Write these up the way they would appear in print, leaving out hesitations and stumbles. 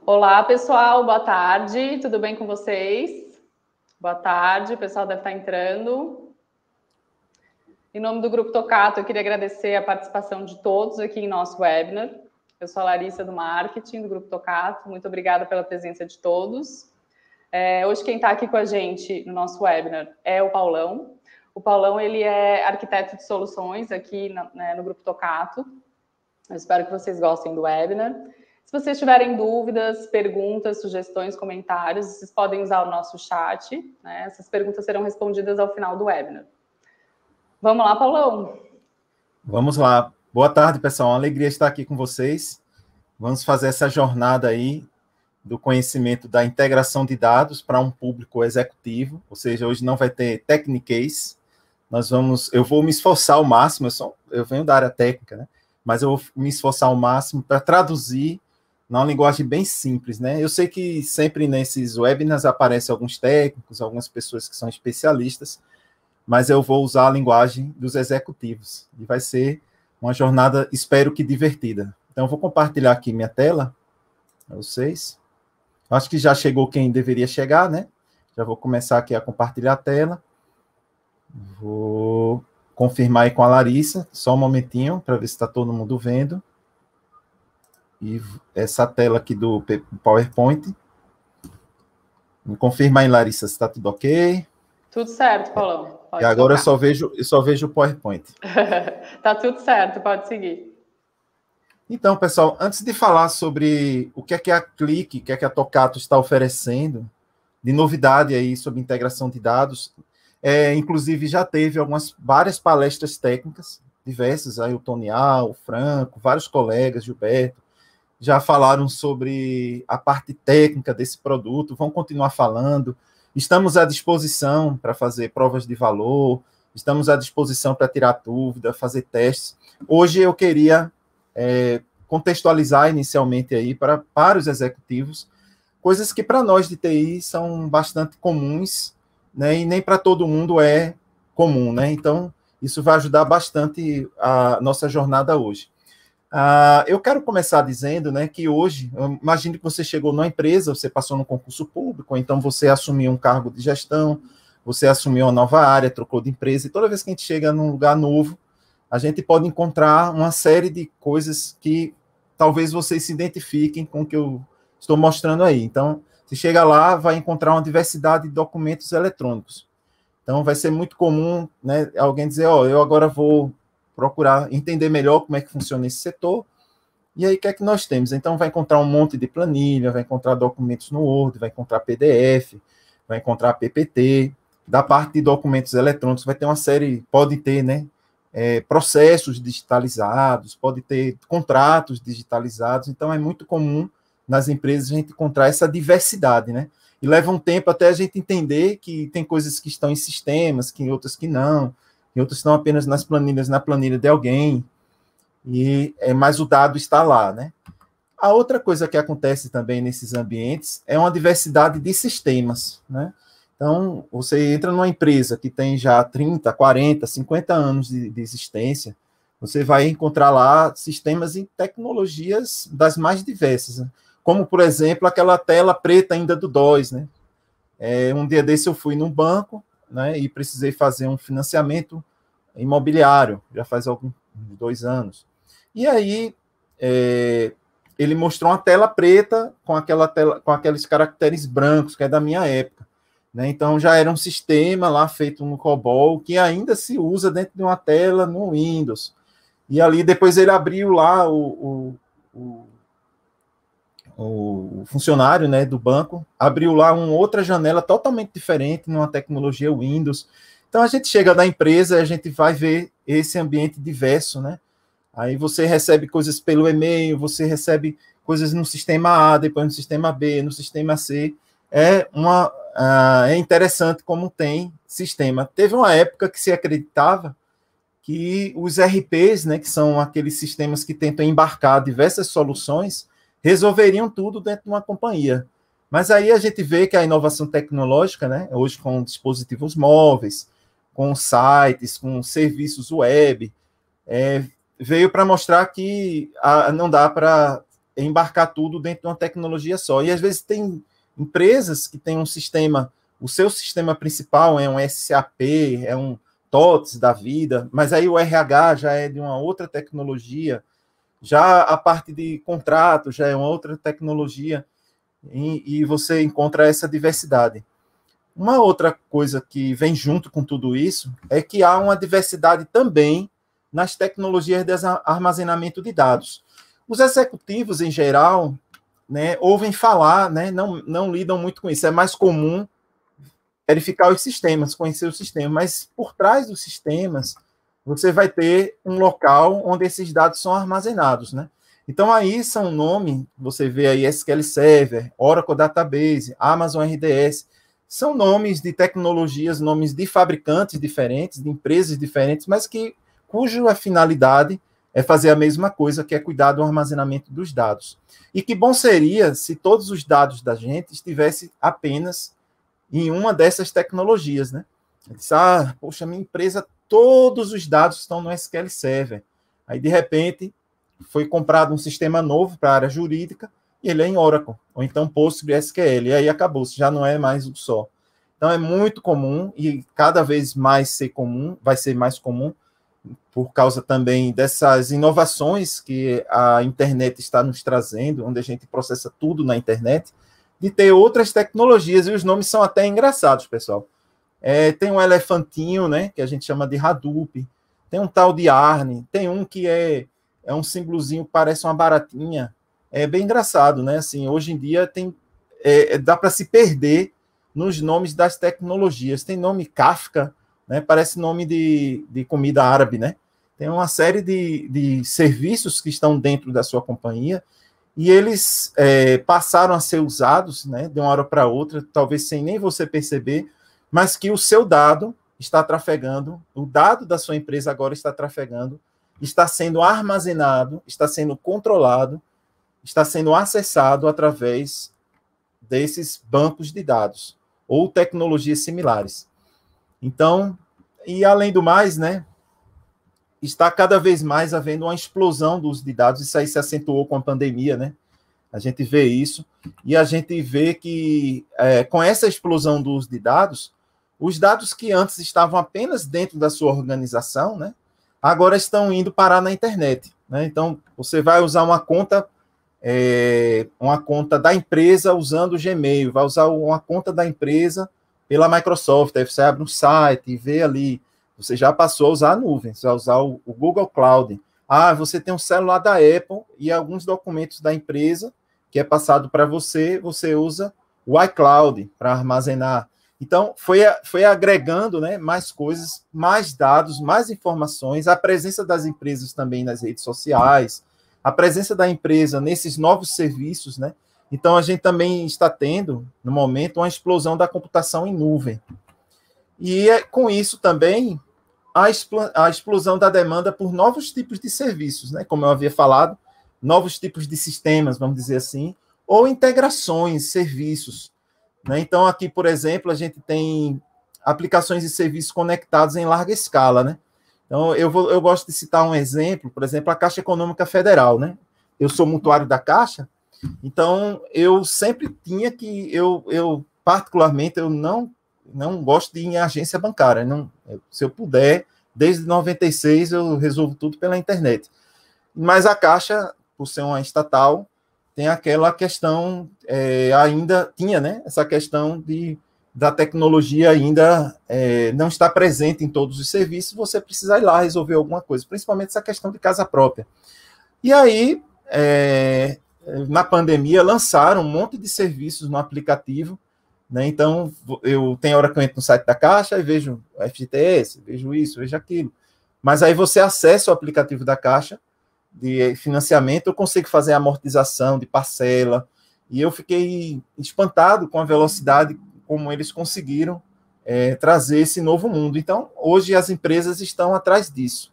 Olá, pessoal, boa tarde, tudo bem com vocês? Boa tarde, o pessoal deve estar entrando. Em nome do Grupo Tocato, eu queria agradecer a participação de todos aqui em nosso webinar. Eu sou a Larissa do Marketing, do Grupo Tocato, muito obrigada pela presença de todos. Hoje quem está aqui com a gente no nosso webinar é o Paulão. O Paulão, ele é arquiteto de soluções aqui no Grupo Tocato. Eu espero que vocês gostem do webinar. Se vocês tiverem dúvidas, perguntas, sugestões, comentários, vocês podem usar o nosso chat, né? Essas perguntas serão respondidas ao final do webinar. Vamos lá, Paulão? Vamos lá. Boa tarde, pessoal. Uma alegria estar aqui com vocês. Vamos fazer essa jornada aí do conhecimento da integração de dados para um público executivo, ou seja, hoje não vai ter techniquez. Eu vou me esforçar ao máximo, eu venho da área técnica, né? Mas eu vou me esforçar ao máximo para traduzir numa linguagem bem simples, né? Eu sei que sempre nesses webinars aparecem alguns técnicos, algumas pessoas que são especialistas, mas eu vou usar a linguagem dos executivos. E vai ser uma jornada, espero que divertida. Então, eu vou compartilhar aqui minha tela para vocês. Acho que já chegou quem deveria chegar, né? Já vou começar aqui a compartilhar a tela. Vou confirmar aí com a Larissa, só um momentinho, para ver se está todo mundo vendo. E essa tela aqui do PowerPoint. Me confirma aí, Larissa, se está tudo ok. Tudo certo, Paulão. Pode e agora eu só vejo o PowerPoint. Tá tudo certo, pode seguir. Então, pessoal, antes de falar sobre o que é a Clique, o que é a Tocato está oferecendo, de novidade aí sobre integração de dados, inclusive já teve várias palestras técnicas, diversas, aí o Tonial, o Franco, vários colegas, Gilberto, já falaram sobre a parte técnica desse produto, vão continuar falando. Estamos à disposição para fazer provas de valor, estamos à disposição para tirar dúvida, fazer testes. Hoje eu queria contextualizar inicialmente aí para os executivos, coisas que para nós de TI são bastante comuns, né, e nem para todo mundo é comum, né? Então, isso vai ajudar bastante a nossa jornada hoje. Eu quero começar dizendo, né, que hoje, imagine que você chegou numa empresa, você passou no concurso público, ou então você assumiu um cargo de gestão, você assumiu uma nova área, trocou de empresa, e toda vez que a gente chega num lugar novo, a gente pode encontrar uma série de coisas que talvez vocês se identifiquem com o que eu estou mostrando aí. Então, se chega lá, vai encontrar uma diversidade de documentos eletrônicos. Então, vai ser muito comum, né, alguém dizer, eu agora vou procurar entender melhor como é que funciona esse setor, e aí o que é que nós temos? Então, vai encontrar um monte de planilha, vai encontrar documentos no Word, vai encontrar PDF, vai encontrar PPT, da parte de documentos eletrônicos, vai ter uma série, pode ter, né, processos digitalizados, pode ter contratos digitalizados, então é muito comum nas empresas a gente encontrar essa diversidade, né? E leva um tempo até a gente entender que tem coisas que estão em sistemas, que outras que não, e outras estão apenas nas planilhas, na planilha de alguém, mas o dado está lá, né? A outra coisa que acontece também nesses ambientes é uma diversidade de sistemas, né? Então, você entra numa empresa que tem já 30, 40, 50 anos de existência, você vai encontrar lá sistemas e tecnologias das mais diversas, né? Como, por exemplo, aquela tela preta ainda do DOS, né? Um dia desse eu fui num banco, né, e precisei fazer um financiamento imobiliário, já faz alguns 2 anos. E aí, ele mostrou uma tela preta com aqueles caracteres brancos, que é da minha época. Né? Então, já era um sistema lá feito no COBOL, que ainda se usa dentro de uma tela no Windows. E ali, depois ele abriu lá o funcionário, né, do banco, abriu lá uma outra janela totalmente diferente, numa tecnologia Windows. Então, a gente chega da empresa e a gente vai ver esse ambiente diverso, né? Aí você recebe coisas pelo e-mail, você recebe coisas no sistema A, depois no sistema B, no sistema C. É interessante como tem sistema. Teve uma época que se acreditava que os RPs, né, que são aqueles sistemas que tentam embarcar diversas soluções, resolveriam tudo dentro de uma companhia. Mas aí a gente vê que a inovação tecnológica, né, hoje com dispositivos móveis, com sites, com serviços web, veio para mostrar que não dá para embarcar tudo dentro de uma tecnologia só. E às vezes tem empresas que têm um sistema, o seu sistema principal é um SAP, é um TOTS da vida, mas aí o RH já é de uma outra tecnologia, já a parte de contrato já é uma outra tecnologia, e você encontra essa diversidade. Uma outra coisa que vem junto com tudo isso é que há uma diversidade também nas tecnologias de armazenamento de dados. Os executivos, em geral, né, ouvem falar, né, não lidam muito com isso. É mais comum verificar os sistemas, conhecer os sistemas, mas por trás dos sistemas, você vai ter um local onde esses dados são armazenados, né? Então, aí são nome, você vê aí SQL Server, Oracle Database, Amazon RDS, são nomes de tecnologias, nomes de fabricantes diferentes, de empresas diferentes, mas cuja finalidade é fazer a mesma coisa, que é cuidar do armazenamento dos dados. E que bom seria se todos os dados da gente estivessem apenas em uma dessas tecnologias, né? Eu disse, poxa, minha empresa, todos os dados estão no SQL Server. Aí, de repente, foi comprado um sistema novo para a área jurídica, e ele é em Oracle, ou então PostgreSQL, e aí acabou, já não é mais um só. Então, é muito comum, e cada vez mais vai ser mais comum, por causa também dessas inovações que a internet está nos trazendo, onde a gente processa tudo na internet, de ter outras tecnologias, e os nomes são até engraçados, pessoal. Tem um elefantinho, né, que a gente chama de Hadoop, tem um tal de Arne, tem um que é um símbolozinho, parece uma baratinha, é bem engraçado, né, assim, hoje em dia dá para se perder nos nomes das tecnologias, tem nome Kafka, né, parece nome de comida árabe, né, tem uma série de serviços que estão dentro da sua companhia, e eles passaram a ser usados, né, de uma hora para outra, talvez sem nem você perceber, mas que o seu dado está trafegando, o dado da sua empresa agora está trafegando, está sendo armazenado, está sendo controlado, está sendo acessado através desses bancos de dados ou tecnologias similares. Então, e além do mais, né, está cada vez mais havendo uma explosão do uso de dados, isso aí se acentuou com a pandemia, né? A gente vê isso, e a gente vê que com essa explosão do uso de dados, os dados que antes estavam apenas dentro da sua organização, né, agora estão indo parar na internet, né? Então, você vai usar uma conta da empresa usando o Gmail, vai usar uma conta da empresa pela Microsoft, aí você abre um site e vê ali, você já passou a usar a nuvem, você vai usar o Google Cloud. Você tem um celular da Apple e alguns documentos da empresa que é passado para você, você usa o iCloud para armazenar. Então, foi agregando, né, mais coisas, mais dados, mais informações, a presença das empresas também nas redes sociais, a presença da empresa nesses novos serviços, né? Então, a gente também está tendo, no momento, uma explosão da computação em nuvem. E com isso também a explosão da demanda por novos tipos de serviços, né? Como eu havia falado, novos tipos de sistemas, vamos dizer assim, ou integrações, serviços, né? Então, aqui, por exemplo, a gente tem aplicações e serviços conectados em larga escala, né? Então, eu gosto de citar um exemplo, por exemplo, a Caixa Econômica Federal, né? Eu sou mutuário da Caixa, então eu sempre tinha que, particularmente, eu não gosto de ir em agência bancária, se eu puder, desde 96 eu resolvo tudo pela internet. Mas a Caixa, por ser uma estatal, tem aquela questão, ainda tinha, né, essa questão da tecnologia ainda não estar presente em todos os serviços, você precisa ir lá resolver alguma coisa, principalmente essa questão de casa própria. E aí, na pandemia, lançaram um monte de serviços no aplicativo, né? Então, tem hora que eu entro no site da Caixa e vejo o FGTS, vejo isso, vejo aquilo. Mas aí você acessa o aplicativo da Caixa de financiamento, eu consigo fazer amortização de parcela, e eu fiquei espantado com a velocidade como eles conseguiram trazer esse novo mundo. Então, hoje as empresas estão atrás disso,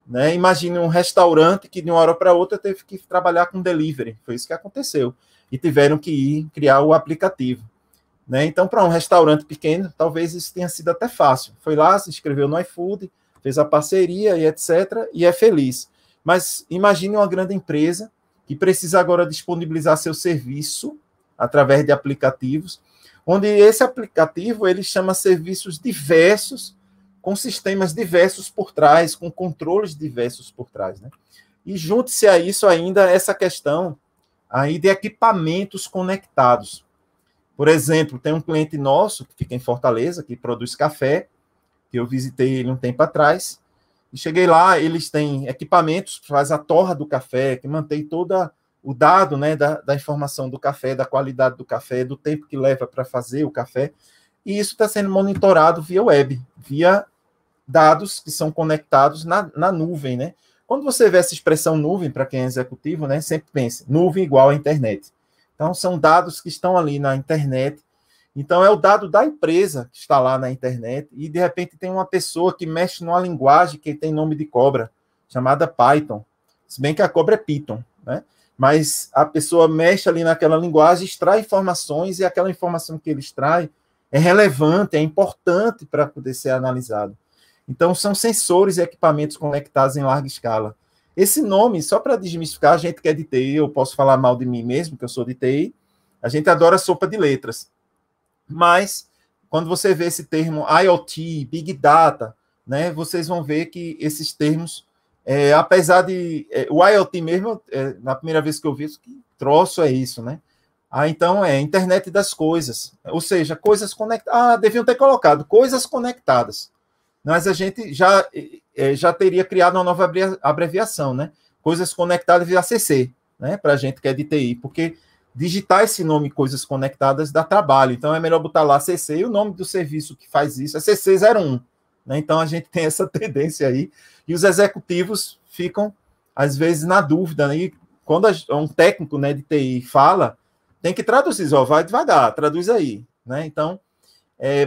né? Imagine um restaurante que de uma hora para outra teve que trabalhar com delivery, foi isso que aconteceu, e tiveram que ir criar o aplicativo, né? Então, para um restaurante pequeno, talvez isso tenha sido até fácil, foi lá, se inscreveu no iFood, fez a parceria e etc., e é feliz. Mas imagine uma grande empresa que precisa agora disponibilizar seu serviço através de aplicativos, onde esse aplicativo ele chama serviços diversos, com sistemas diversos por trás, com controles diversos por trás, né? E junte-se a isso ainda essa questão aí de equipamentos conectados. Por exemplo, tem um cliente nosso que fica em Fortaleza, que produz café, que eu visitei ele um tempo atrás, e cheguei lá, eles têm equipamentos que faz a torra do café, que mantém todo o dado, né, da informação do café, da qualidade do café, do tempo que leva para fazer o café, e isso está sendo monitorado via web, via dados que são conectados na nuvem, né? Quando você vê essa expressão nuvem, para quem é executivo, né, sempre pense, nuvem igual à internet. Então, são dados que estão ali na internet. Então, é o dado da empresa que está lá na internet, e, de repente, tem uma pessoa que mexe numa linguagem que tem nome de cobra, chamada Python. Se bem que a cobra é Python, né? Mas a pessoa mexe ali naquela linguagem, extrai informações, e aquela informação que ele extrai é relevante, é importante para poder ser analisado. Então, são sensores e equipamentos conectados em larga escala. Esse nome, só para desmistificar, a gente que é de TI, eu posso falar mal de mim mesmo, que eu sou de TI, a gente adora sopa de letras. Mas, quando você vê esse termo IoT, Big Data, né, vocês vão ver que esses termos, apesar de... o IoT mesmo, na primeira vez que eu vi, que troço é isso, né? Então, internet das coisas. Ou seja, coisas conectadas. Deviam ter colocado coisas conectadas. Mas a gente já teria criado uma nova abreviação, né? Coisas conectadas via CC, né? Para a gente que é de TI, porque digitar esse nome Coisas Conectadas dá trabalho, então é melhor botar lá CC, e o nome do serviço que faz isso é CC01, né? Então a gente tem essa tendência aí, e os executivos ficam, às vezes, na dúvida, né? E quando um técnico, né, de TI fala, tem que traduzir, vai devagar, traduz aí, né? Então,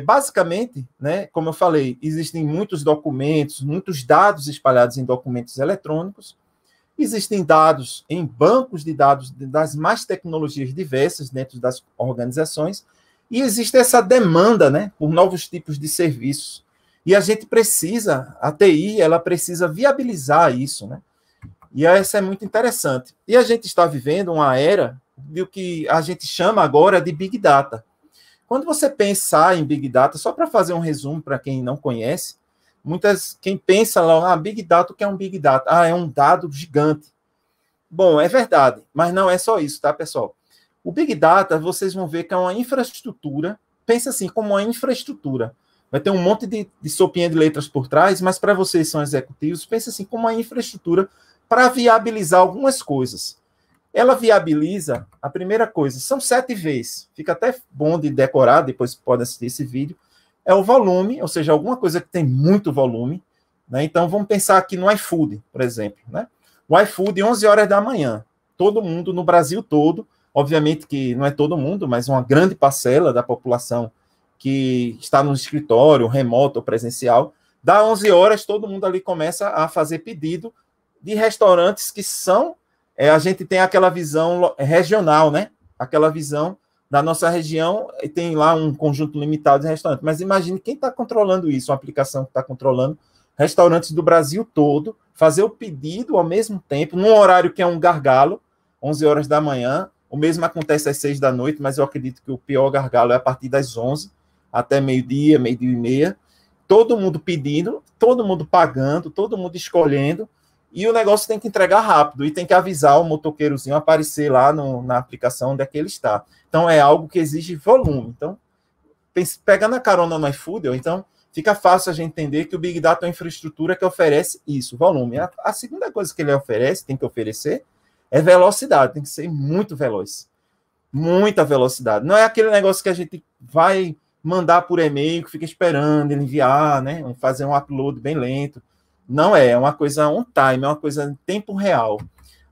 basicamente, né, como eu falei, existem muitos documentos, muitos dados espalhados em documentos eletrônicos, existem dados em bancos de dados das mais tecnologias diversas dentro das organizações, e existe essa demanda, né, por novos tipos de serviços. E a gente precisa, a TI, ela precisa viabilizar isso, né? E essa é muito interessante. E a gente está vivendo uma era do que a gente chama agora de Big Data. Quando você pensar em Big Data, só para fazer um resumo para quem não conhece, quem pensa lá, Big Data, o que é um Big Data? É um dado gigante. Bom, é verdade, mas não é só isso, tá, pessoal? O Big Data, vocês vão ver que é uma infraestrutura, pensa assim, como uma infraestrutura. Vai ter um monte de sopinha de letras por trás, mas para vocês que são executivos, pensa assim, como uma infraestrutura para viabilizar algumas coisas. Ela viabiliza, a primeira coisa, são 7 Vs, fica até bom de decorar, depois pode assistir esse vídeo, é o volume, ou seja, alguma coisa que tem muito volume, né? Então, vamos pensar aqui no iFood, por exemplo, né? O iFood, 11 horas da manhã, todo mundo no Brasil todo, obviamente que não é todo mundo, mas uma grande parcela da população que está no escritório, remoto ou presencial, dá 11 horas, todo mundo ali começa a fazer pedido de restaurantes que são, a gente tem aquela visão regional, né? Aquela visão da nossa região, e tem lá um conjunto limitado de restaurantes. Mas imagine quem está controlando isso, uma aplicação que está controlando restaurantes do Brasil todo, fazer o pedido ao mesmo tempo, num horário que é um gargalo, 11 horas da manhã, o mesmo acontece às 6 da noite, mas eu acredito que o pior gargalo é a partir das 11 até meio-dia, meio-dia e meia, todo mundo pedindo, todo mundo pagando, todo mundo escolhendo, e o negócio tem que entregar rápido, e tem que avisar o motoqueirozinho aparecer lá na aplicação onde é que ele está. Então, é algo que exige volume. Então, pegando a carona no iFood, então, fica fácil a gente entender que o Big Data é uma infraestrutura que oferece isso, volume. A segunda coisa que ele oferece, tem que oferecer, é velocidade, tem que ser muito veloz. Muita velocidade. Não é aquele negócio que a gente vai mandar por e-mail, que fica esperando ele enviar, né? Fazer um upload bem lento. Não é uma coisa on time, é uma coisa em tempo real.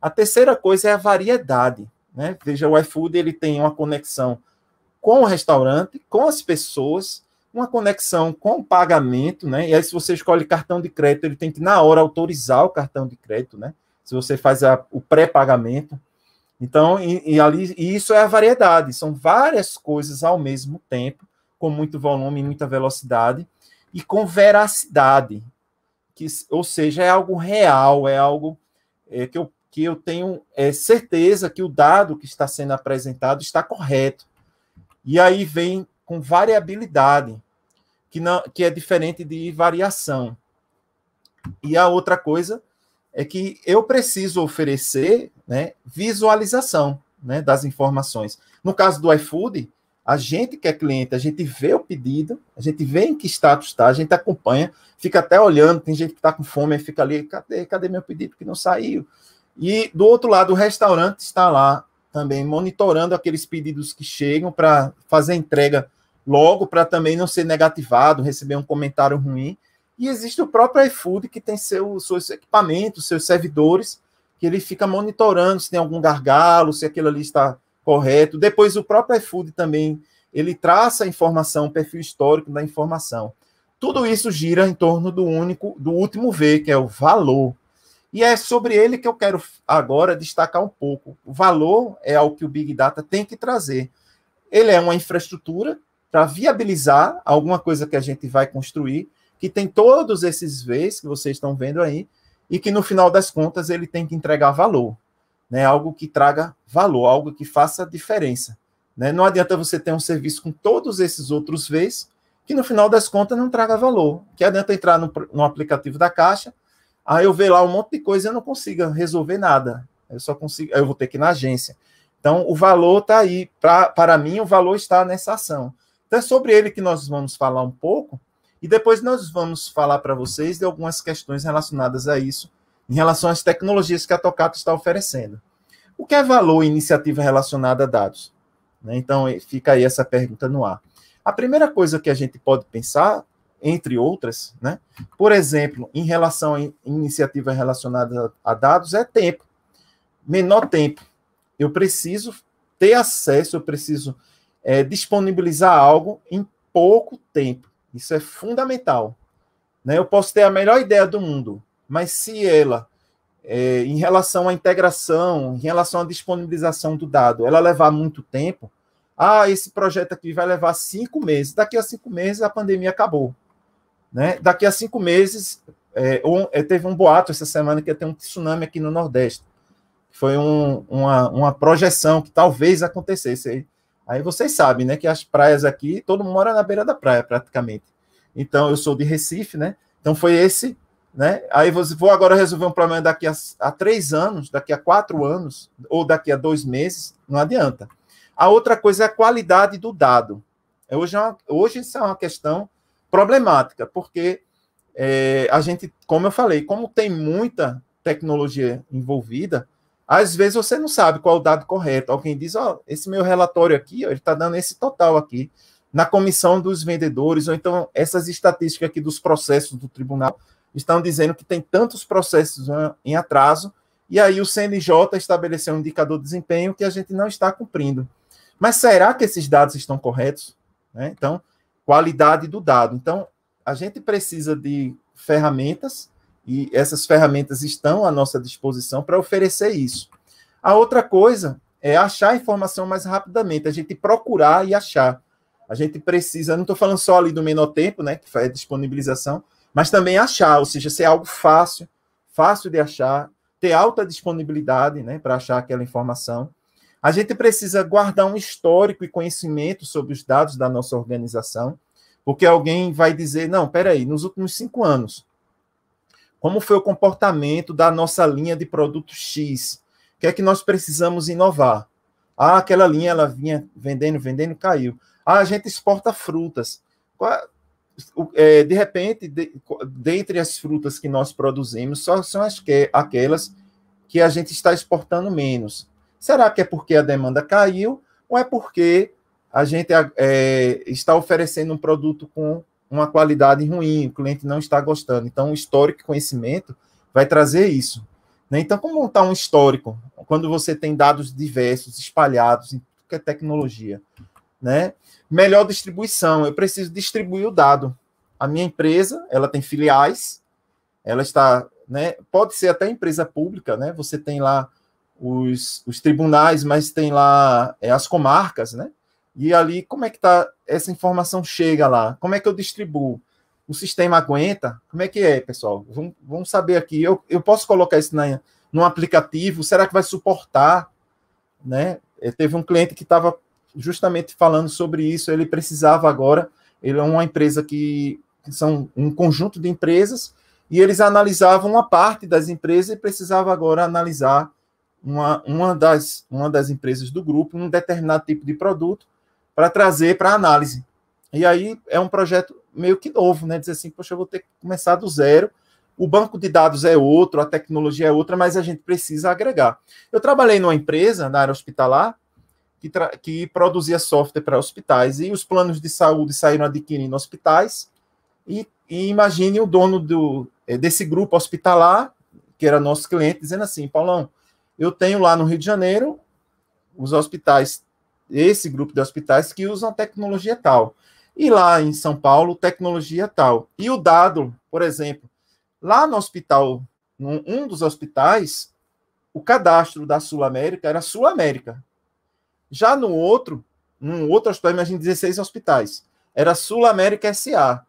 A terceira coisa é a variedade, né? Veja, o iFood, ele tem uma conexão com o restaurante, com as pessoas, uma conexão com o pagamento, né? E aí, se você escolhe cartão de crédito, ele tem que, na hora, autorizar o cartão de crédito, né? Se você faz o pré-pagamento. Então, e isso é a variedade, são várias coisas ao mesmo tempo, com muito volume, muita velocidade, e com veracidade, ou seja, é algo real, é algo que eu tenho certeza que o dado que está sendo apresentado está correto. E aí vem com variabilidade, que é diferente de variação. E a outra coisa é que eu preciso oferecer, né, visualização, né, das informações. No caso do iFood, a gente que é cliente, a gente vê o pedido, a gente vê em que status está, a gente acompanha, fica até olhando, tem gente que está com fome, fica ali, cadê meu pedido que não saiu? E do outro lado, o restaurante está lá também monitorando aqueles pedidos que chegam para fazer a entrega logo, para também não ser negativado, receber um comentário ruim. E existe o próprio iFood, que tem seus equipamentos, seus servidores, que ele fica monitorando se tem algum gargalo, se aquilo ali está correto. Depois, o próprio iFood também, ele traça a informação, o perfil histórico da informação. Tudo isso gira em torno do último V, que é o valor. E é sobre ele que eu quero agora destacar um pouco. O valor é algo que o Big Data tem que trazer. Ele é uma infraestrutura para viabilizar alguma coisa que a gente vai construir, que tem todos esses Vs que vocês estão vendo aí, e que no final das contas ele tem que entregar valor, né? Algo que traga valor, algo que faça diferença, né? Não adianta você ter um serviço com todos esses outros Vs, que no final das contas não traga valor. Que adianta entrar no aplicativo da Caixa, aí eu ver lá um monte de coisa e eu não consigo resolver nada. Eu vou ter que ir na agência. Então, o valor está aí. Para mim, o valor está nessa ação. Então, é sobre ele que nós vamos falar um pouco, e depois nós vamos falar para vocês de algumas questões relacionadas a isso, em relação às tecnologias que a Tocato está oferecendo. O que é valor em iniciativa relacionada a dados? Né? Então, fica aí essa pergunta no ar. A primeira coisa que a gente pode pensar, entre outras, né? Por exemplo, em relação a iniciativa relacionada a dados, é tempo. Menor tempo. Eu preciso ter acesso, eu preciso disponibilizar algo em pouco tempo. Isso é fundamental. Né? Eu posso ter a melhor ideia do mundo, mas se ela, em relação à integração, em relação à disponibilização do dado, ela levar muito tempo, esse projeto aqui vai levar 5 meses. Daqui a 5 meses a pandemia acabou. Né? Daqui a 5 meses, teve um boato essa semana que ia ter um tsunami aqui no Nordeste. Foi uma projeção que talvez acontecesse. Aí vocês sabem, né, que as praias aqui, todo mundo mora na beira da praia, praticamente. Então, eu sou de Recife, né? Então, foi esse, né? Aí vou agora resolver um problema daqui a 3 anos, daqui a 4 anos, ou daqui a 2 meses, não adianta. A outra coisa é a qualidade do dado. Hoje isso é uma questão problemática, porque a gente, como eu falei, como tem muita tecnologia envolvida, às vezes você não sabe qual é o dado correto. Alguém diz, esse meu relatório aqui, ele está dando esse total aqui, na comissão dos vendedores, ou então essas estatísticas aqui dos processos do tribunal estão dizendo que tem tantos processos em atraso, e aí o CNJ estabeleceu um indicador de desempenho que a gente não está cumprindo. Mas será que esses dados estão corretos? Né? Então, qualidade do dado. Então, a gente precisa de ferramentas, e essas ferramentas estão à nossa disposição para oferecer isso. A outra coisa é achar a informação mais rapidamente, a gente procurar e achar. A gente precisa, não estou falando só ali do menor tempo, né, que faz a disponibilização, mas também achar, ou seja, ser algo fácil de achar, ter alta disponibilidade, né, para achar aquela informação. A gente precisa guardar um histórico e conhecimento sobre os dados da nossa organização, porque alguém vai dizer, não, peraí, nos últimos 5 anos, como foi o comportamento da nossa linha de produto X? O que é que nós precisamos inovar? Aquela linha, ela vinha vendendo, caiu. A gente exporta frutas. De repente, dentre as frutas que nós produzimos, só são aquelas que a gente está exportando menos. Será que é porque a demanda caiu ou é porque a gente está oferecendo um produto com uma qualidade ruim, o cliente não está gostando? Então, o histórico e conhecimento vai trazer isso. Né? Então, como montar um histórico quando você tem dados diversos, espalhados em qualquer tecnologia? Né? Melhor distribuição, eu preciso distribuir o dado. A minha empresa, ela tem filiais, ela está, né, pode ser até empresa pública, né? Você tem lá os tribunais, mas tem lá as comarcas, né? E ali, como é que tá, essa informação chega lá? Como é que eu distribuo? O sistema aguenta? Como é que é, pessoal? Vamos saber aqui. Eu posso colocar isso num aplicativo, será que vai suportar, né? Teve um cliente que estava justamente falando sobre isso, ele precisava agora, ele é uma empresa que são um conjunto de empresas, e eles analisavam uma parte das empresas e precisava agora analisar uma das empresas do grupo, um determinado tipo de produto, para trazer para análise. E aí é um projeto meio que novo, né? Dizer assim, poxa, eu vou ter que começar do zero, o banco de dados é outro, a tecnologia é outra, mas a gente precisa agregar. Eu trabalhei numa empresa, na área hospitalar, que produzia software para hospitais, e os planos de saúde saíram adquirindo hospitais, e imagine o dono desse grupo hospitalar, que era nosso cliente, dizendo assim, Paulão, eu tenho lá no Rio de Janeiro os hospitais, esse grupo de hospitais que usam tecnologia tal, e lá em São Paulo, tecnologia tal. E o dado, por exemplo, lá no hospital, um dos hospitais, o cadastro da Sul América era Sul América. Já num outro hospital, imagine 16 hospitais, era Sul América SA.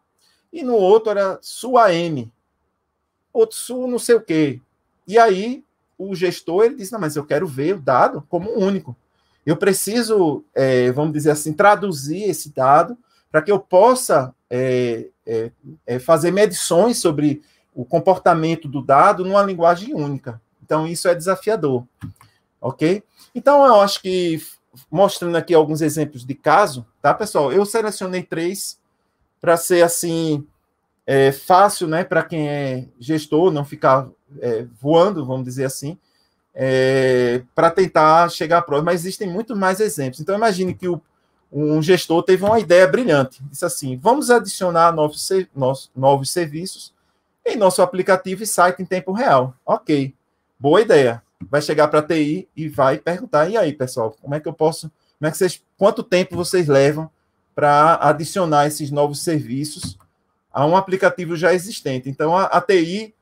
E no outro era Sul AM. Outro Sul não sei o quê. E aí o gestor ele disse, não, mas eu quero ver o dado como único. Eu preciso, vamos dizer assim, traduzir esse dado para que eu possa fazer medições sobre o comportamento do dado numa linguagem única. Então, isso é desafiador. Ok? Então, eu acho que, mostrando aqui alguns exemplos de caso, tá, pessoal? Eu selecionei 3 para ser, assim, fácil, né, para quem é gestor, não ficar voando, vamos dizer assim, para tentar chegar à prova. Mas existem muito mais exemplos. Então, imagine que um gestor teve uma ideia brilhante. Disse assim, vamos adicionar novos serviços em nosso aplicativo e site em tempo real. Ok, boa ideia. Vai chegar para a TI e vai perguntar, e aí, pessoal, quanto tempo vocês levam para adicionar esses novos serviços a um aplicativo já existente? Então, a TI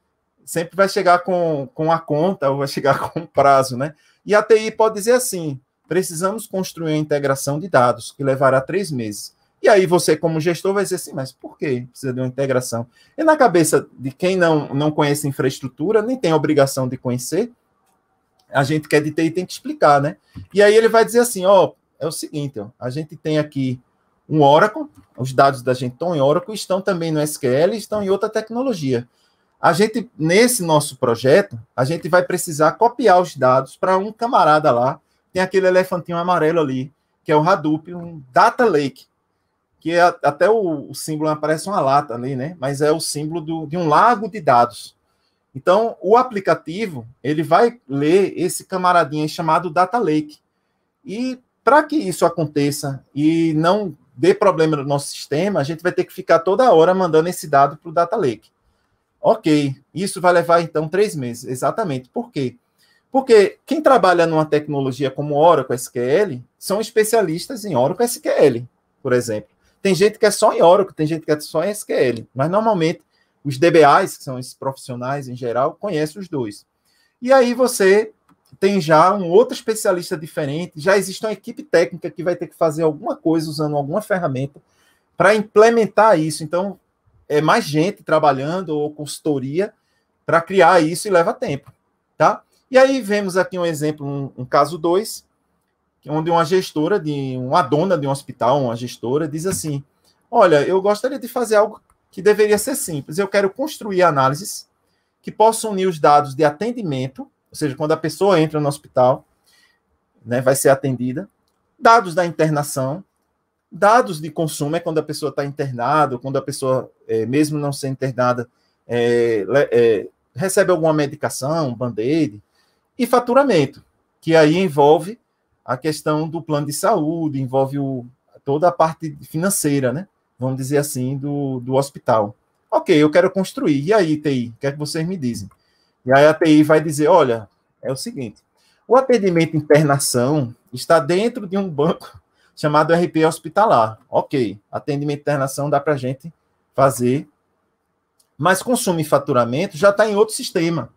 sempre vai chegar com a conta, ou vai chegar com um prazo, né? E a TI pode dizer assim, precisamos construir uma integração de dados, que levará 3 meses. E aí você, como gestor, vai dizer assim, mas por que precisa de uma integração? E na cabeça de quem não conhece infraestrutura, nem tem obrigação de conhecer, a gente que é de TI tem que explicar, né? E aí ele vai dizer assim, é o seguinte, a gente tem aqui um Oracle, os dados da gente estão em Oracle, estão também no SQL, estão em outra tecnologia. A gente, nesse nosso projeto, a gente vai precisar copiar os dados para um camarada lá, tem aquele elefantinho amarelo ali, que é o Hadoop, um Data Lake, que até o símbolo aparece uma lata ali, né? Mas é o símbolo de um lago de dados. Então, o aplicativo, ele vai ler esse camaradinho chamado Data Lake. E para que isso aconteça e não dê problema no nosso sistema, a gente vai ter que ficar toda hora mandando esse dado para o Data Lake. Ok, isso vai levar, então, 3 meses. Exatamente. Por quê? Porque quem trabalha numa tecnologia como Oracle SQL são especialistas em Oracle SQL, por exemplo. Tem gente que é só em Oracle, tem gente que é só em SQL, mas normalmente os DBAs, que são esses profissionais em geral, conhecem os dois. E aí você tem já um outro especialista diferente, já existe uma equipe técnica que vai ter que fazer alguma coisa usando alguma ferramenta para implementar isso. Então, é mais gente trabalhando ou consultoria para criar isso e leva tempo, tá? E aí vemos aqui um exemplo, um caso 2, onde uma dona de um hospital, uma gestora, diz assim, olha, eu gostaria de fazer algo que deveria ser simples. Eu quero construir análises que possam unir os dados de atendimento, ou seja, quando a pessoa entra no hospital, né, vai ser atendida, dados da internação, dados de consumo, é quando a pessoa está internada, ou quando a pessoa, mesmo não ser internada, recebe alguma medicação, um band-aid, e faturamento, que aí envolve a questão do plano de saúde, envolve toda a parte financeira, né? Vamos dizer assim, do hospital. Ok, eu quero construir. E aí, TI, o que é que vocês me dizem? E aí a TI vai dizer, olha, é o seguinte, o atendimento internação está dentro de um banco chamado RP hospitalar. Ok, atendimento internação dá para a gente fazer, mas consumo e faturamento já está em outro sistema.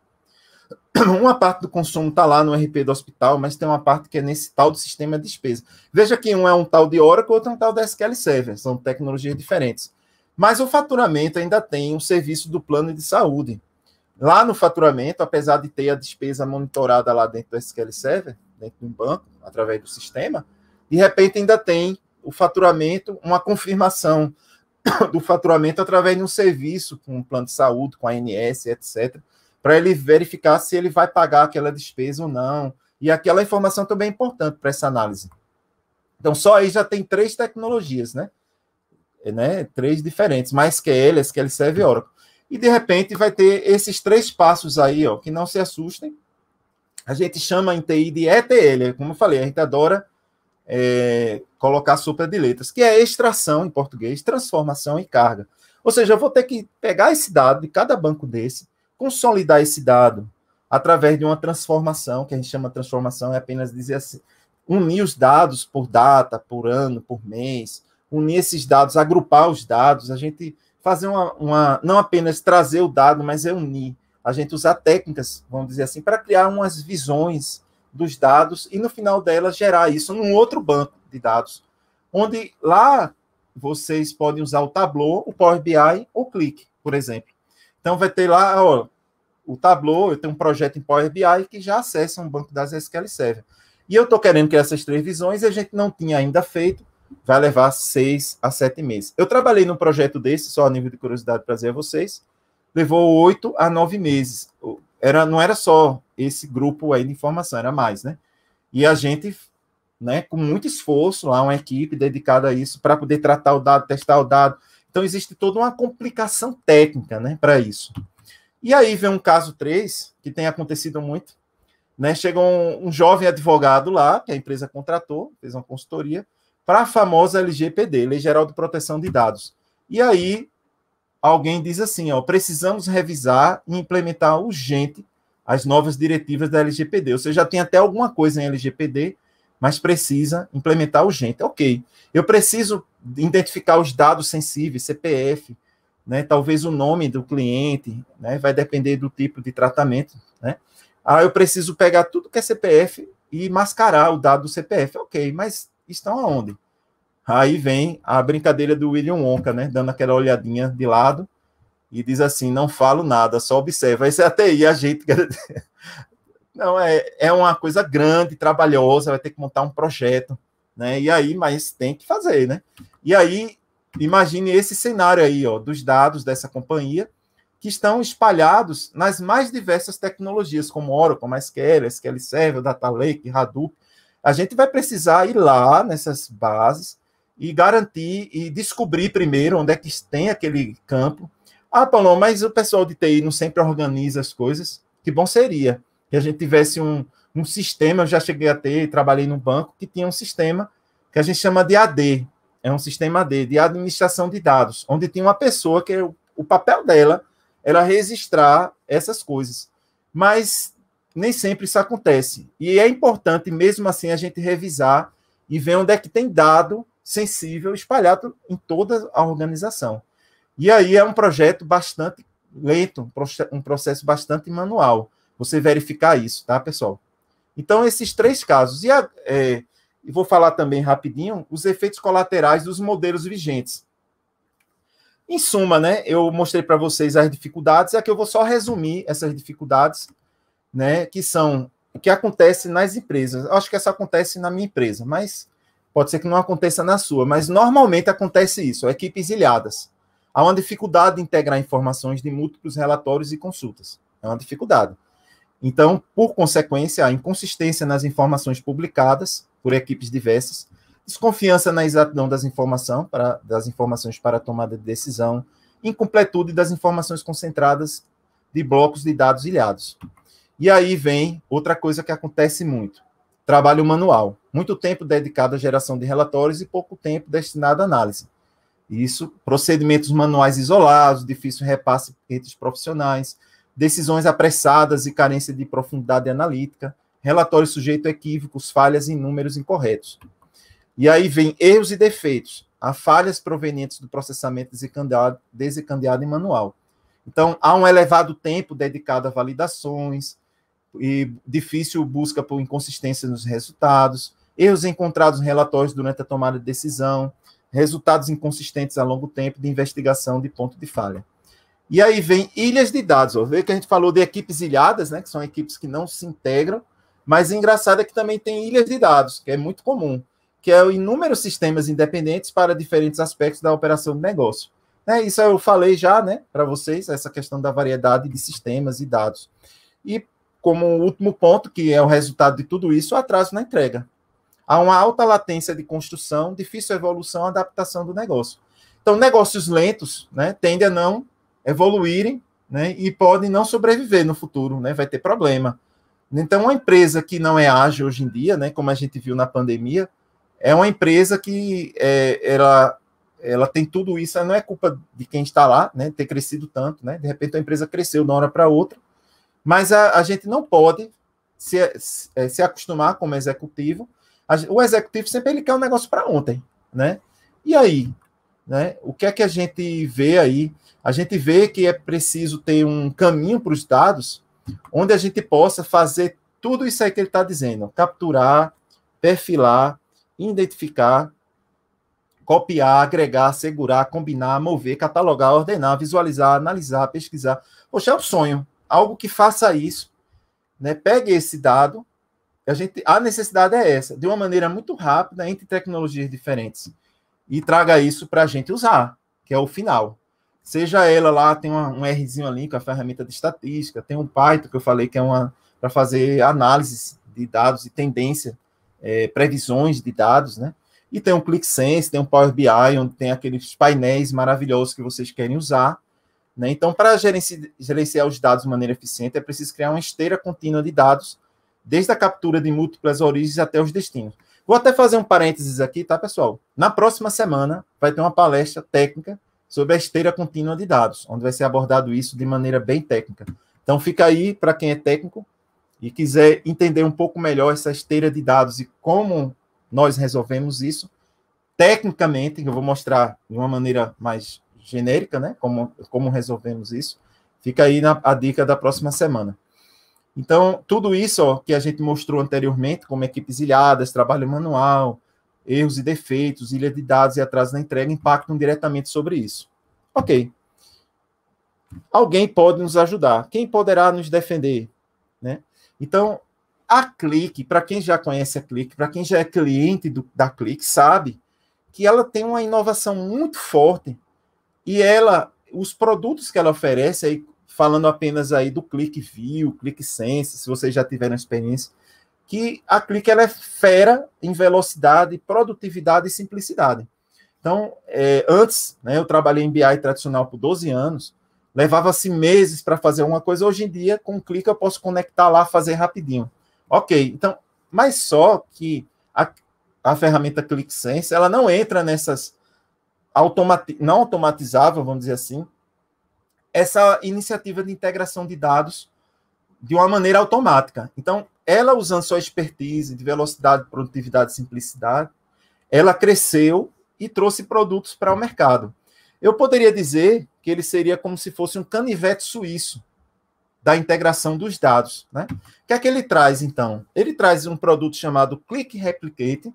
Uma parte do consumo está lá no RP do hospital, mas tem uma parte que é nesse tal do sistema de despesa. Veja que um é um tal de Oracle, outro é um tal da SQL Server, são tecnologias diferentes. Mas o faturamento ainda tem um serviço do plano de saúde. lá no faturamento, apesar de ter a despesa monitorada lá dentro do SQL Server, dentro de um banco, através do sistema, de repente ainda tem o faturamento, uma confirmação do faturamento através de um serviço com um plano de saúde, com a ANS, etc., para ele verificar se ele vai pagar aquela despesa ou não. E aquela informação também é importante para essa análise. Então, só aí já tem 3 tecnologias, né? 3 diferentes, MySQL, SQL Server e Oracle. E, de repente, vai ter esses 3 passos aí, ó, que não se assustem. A gente chama em TI de ETL, como eu falei, a gente adora colocar sopa de letras, que é extração, em português, transformação e carga. Ou seja, eu vou ter que pegar esse dado de cada banco desse, consolidar esse dado através de uma transformação, que a gente chama de transformação, é apenas dizer assim, unir os dados por data, por ano, por mês, unir esses dados, agrupar os dados, a gente fazer não apenas trazer o dado, mas é unir. A gente usar técnicas, vamos dizer assim, para criar umas visões dos dados e, no final delas, gerar isso num outro banco de dados, onde lá vocês podem usar o Tableau, o Power BI ou o Qlik, por exemplo. Então, vai ter lá, ó, o Tableau, eu tenho um projeto em Power BI que já acessa um banco de dados SQL Server. E eu estou querendo criar essas 3 visões e a gente não tinha ainda feito, vai levar 6 a 7 meses. Eu trabalhei num projeto desse, só a nível de curiosidade para dizer a vocês, levou 8 a 9 meses. Não era só esse grupo aí de informação, era mais, né? E a gente, né, com muito esforço, lá uma equipe dedicada a isso, para poder tratar o dado, testar o dado. Então, existe toda uma complicação técnica, né, para isso. E aí vem um caso 3, que tem acontecido muito, né? Chega um jovem advogado lá, que a empresa contratou, fez uma consultoria, para a famosa LGPD, Lei Geral de Proteção de Dados. E aí, alguém diz assim, ó, precisamos revisar e implementar urgente as novas diretivas da LGPD. Ou seja, já tem até alguma coisa em LGPD, mas precisa implementar urgente. Ok, eu preciso identificar os dados sensíveis, CPF, né, talvez o nome do cliente, né, vai depender do tipo de tratamento, né? Eu preciso pegar tudo que é CPF e mascarar o dado do CPF. Ok, mas estão aonde? Aí vem a brincadeira do William Wonka, né, dando aquela olhadinha de lado e diz assim, não falo nada, só observa. Aí você até aí a gente... Não, é uma coisa grande, trabalhosa, vai ter que montar um projeto, né? E aí, mas tem que fazer, né? E aí, imagine esse cenário aí, ó, dos dados dessa companhia que estão espalhados nas mais diversas tecnologias, como Oracle, MySQL, SQL Server, Data Lake, Hadoop. A gente vai precisar ir lá nessas bases e garantir e descobrir primeiro onde é que tem aquele campo. Paulo, mas o pessoal de TI não sempre organiza as coisas. Que bom seria que a gente tivesse um sistema, eu já cheguei a ter, trabalhei no banco, que tinha um sistema que a gente chama de AD, é um sistema AD, de administração de dados, onde tinha uma pessoa que o papel dela era registrar essas coisas. Mas nem sempre isso acontece. E é importante, mesmo assim, a gente revisar e ver onde é que tem dado sensível espalhado em toda a organização. E aí é um projeto bastante lento, um processo bastante manual. Você verificar isso, tá, pessoal? Então, esses 3 casos. E vou falar também rapidinho os efeitos colaterais dos modelos vigentes. Em suma, né, eu mostrei para vocês as dificuldades, aqui eu vou só resumir essas dificuldades, né, que são o que acontece nas empresas. Eu acho que essa acontece na minha empresa, mas pode ser que não aconteça na sua, mas normalmente acontece isso, equipes ilhadas. Há uma dificuldade de integrar informações de múltiplos relatórios e consultas. É uma dificuldade. Então, por consequência, há inconsistência nas informações publicadas por equipes diversas, desconfiança na exatidão das informações para a tomada de decisão, incompletude das informações concentradas de blocos de dados ilhados. E aí vem outra coisa que acontece muito, trabalho manual. Muito tempo dedicado à geração de relatórios e pouco tempo destinado à análise. Isso, procedimentos manuais isolados, difícil repasse entre os profissionais, decisões apressadas e carência de profundidade analítica, relatório sujeito a equívocos, falhas em números incorretos. E aí vem erros e defeitos, há falhas provenientes do processamento desencadeado em manual. Então, há um elevado tempo dedicado a validações, e difícil busca por inconsistência nos resultados, erros encontrados em relatórios durante a tomada de decisão, resultados inconsistentes a longo tempo de investigação de ponto de falha. E aí vem ilhas de dados. Ó. Vê que a gente falou de equipes ilhadas, né, que são equipes que não se integram, mas o engraçado é que também tem ilhas de dados, que é muito comum, que é inúmeros sistemas independentes para diferentes aspectos da operação do negócio. Né, isso eu falei já, né, para vocês, essa questão da variedade de sistemas e dados. E como último ponto, que é o resultado de tudo isso, o atraso na entrega. Há uma alta latência de construção, difícil evolução, adaptação do negócio. Então, negócios lentos, né, tendem a não evoluírem, né, e podem não sobreviver no futuro, né, vai ter problema. Então, uma empresa que não é ágil hoje em dia, né, como a gente viu na pandemia, é uma empresa que ela tem tudo isso, não é culpa de quem está lá, né, ter crescido tanto, né, de repente a empresa cresceu de uma hora para outra, mas a gente não pode se acostumar como executivo. O executivo sempre ele quer um negócio para ontem, né? E aí, né? O que é que a gente vê aí? A gente vê que é preciso ter um caminho para os dados, onde a gente possa fazer tudo isso aí que ele está dizendo: capturar, perfilar, identificar, copiar, agregar, segurar, combinar, mover, catalogar, ordenar, visualizar, analisar, pesquisar. Poxa, é um sonho. Algo que faça isso, né? Pegue esse dado. A necessidade é essa, de uma maneira muito rápida, entre tecnologias diferentes, e traga isso para a gente usar, que é o final. Seja ela lá, tem um Rzinho ali com a ferramenta de estatística, tem um Python que eu falei que é para fazer análise de dados e tendência, previsões de dados, né? E tem um ClickSense, tem um Power BI, onde tem aqueles painéis maravilhosos que vocês querem usar, né? Então, para gerenciar os dados de maneira eficiente, é preciso criar uma esteira contínua de dados, desde a captura de múltiplas origens até os destinos. Vou até fazer um parênteses aqui, tá, pessoal? Na próxima semana vai ter uma palestra técnica sobre a esteira contínua de dados, onde vai ser abordado isso de maneira bem técnica. Então, fica aí para quem é técnico e quiser entender um pouco melhor essa esteira de dados e como nós resolvemos isso, tecnicamente, eu vou mostrar de uma maneira mais genérica, né, como resolvemos isso. Fica aí a dica da próxima semana. Então, tudo isso ó, que a gente mostrou anteriormente, como equipes ilhadas, trabalho manual, erros e defeitos, ilha de dados e atraso na entrega, impactam diretamente sobre isso. Ok. Alguém pode nos ajudar. Quem poderá nos defender? Né? Então, a Click, para quem já conhece a Click, para quem já é cliente da Click, sabe que ela tem uma inovação muito forte e os produtos que ela oferece, aí, falando apenas aí do ClickView, ClickSense, se vocês já tiveram experiência, que a Click ela é fera em velocidade, produtividade e simplicidade. Então, antes, né, eu trabalhei em BI tradicional por 12 anos, levava-se meses para fazer uma coisa, hoje em dia, com um clique eu posso conectar lá, fazer rapidinho. Ok, então, mas só que a ferramenta ClickSense, ela não entra nessas não automatizável, vamos dizer assim, essa iniciativa de integração de dados de uma maneira automática. Então, ela usando sua expertise de velocidade, produtividade e simplicidade, ela cresceu e trouxe produtos para o mercado. Eu poderia dizer que ele seria como se fosse um canivete suíço da integração dos dados. Né? O que é que ele traz, então? Ele traz um produto chamado Click Replicate.